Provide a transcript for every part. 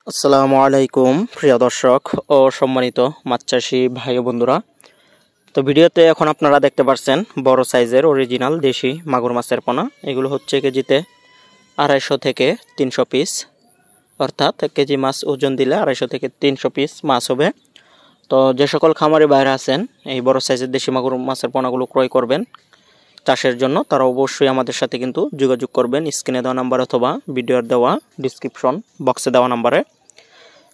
আসসালামু আলাইকুম প্রিয় দর্শক ও সম্মানিত মাছ চাষি ভাই ও বন্ধুরা। তো ভিডিওতে এখন আপনারা দেখতে পাচ্ছেন বড় সাইজের অরিজিনাল দেশি মাগুর মাছের পোনা। এগুলো হচ্ছে কেজিতে 250 থেকে 300 পিস, অর্থাৎ কেজি মাছ ওজন দিলে 250 থেকে 300 পিস মাছ হবে। তো যে সকল খামারি বাইরে আছেন এই বড় সাইজের দেশি মাগুর মাছের পোনাগুলো ক্রয় করবেন চাষের জন্য, তারা অবশ্যই আমাদের সাথে কিন্তু যোগাযোগ করবেন স্ক্রিনে দেওয়া নাম্বার অথবা ভিডিওর দেওয়া ডিসক্রিপশন বক্সে দেওয়া নাম্বারে।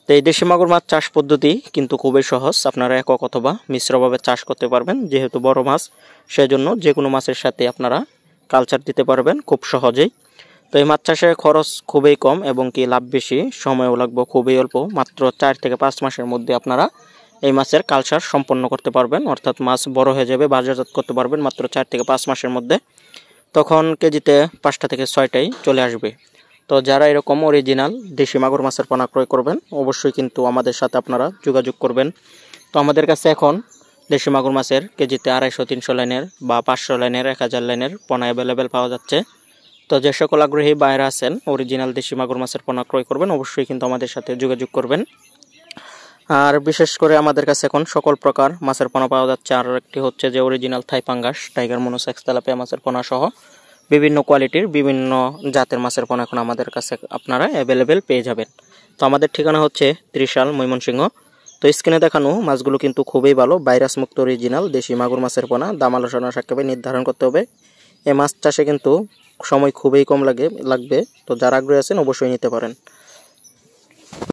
তো এই দেশি মাগুর মাছ চাষ পদ্ধতি কিন্তু খুবই সহজ, আপনারা একক অথবা মিশ্রভাবে চাষ করতে পারবেন। যেহেতু বড় মাছ সেজন্য যে কোনো মাছের সাথে আপনারা কালচার দিতে পারবেন খুব সহজেই। তো এই মাছ চাষে খরচ খুবই কম এবং কি লাভ বেশি, সময়ও লাগবে খুবই অল্প। মাত্র 4 থেকে 5 মাসের মধ্যে আপনারা এই মাছের কালচার সম্পন্ন করতে পারবেন, অর্থাৎ মাছ বড় হয়ে যাবে, বাজারজাত করতে পারবেন মাত্র 4 থেকে 5 মাসের মধ্যে। তখন কেজিতে 5টা থেকে 6টাই চলে আসবে। তো যারা এরকম অরিজিনাল দেশি মাগুর মাছের পোনা ক্রয় করবেন অবশ্যই কিন্তু আমাদের সাথে আপনারা যোগাযোগ করবেন। তো আমাদের কাছে এখন দেশি মাগুর মাছের কেজিতে 250-300 লাইনের বা 500 লাইনের 1000 লাইনের পোনা অ্যাভেলেবেল পাওয়া যাচ্ছে। তো যে সকল আগ্রহী বাইরে আছেন অরিজিনাল দেশি মাগুর মাছের পোনা ক্রয় করবেন অবশ্যই কিন্তু আমাদের সাথে যোগাযোগ করবেন। আর বিশেষ করে আমাদের কাছে এখন সকল প্রকার মাছের পোনা পাওয়া যাচ্ছে। আর একটি হচ্ছে যে অরিজিনাল থাই পাঙ্গাস, টাইগার মনোসেক্স, তেলাপিয়া মাছের পোনা সহ বিভিন্ন কোয়ালিটির বিভিন্ন জাতের মাছের পোনা এখন আমাদের কাছে আপনারা অ্যাভেলেবেল পেয়ে যাবেন। তো আমাদের ঠিকানা হচ্ছে ত্রিশাল, ময়মনসিংহ। তো স্ক্রিনে দেখানো মাছগুলো কিন্তু খুবই ভালো, ভাইরাস মুক্ত অরিজিনাল দেশি মাগুর মাছের পোনা। দাম আলোচনা সাপেক্ষে নির্ধারণ করতে হবে। এই মাছ চাষে কিন্তু সময় খুবই কম লাগবে। তো যারা আগ্রহী আছেন অবশ্যই নিতে পারেন।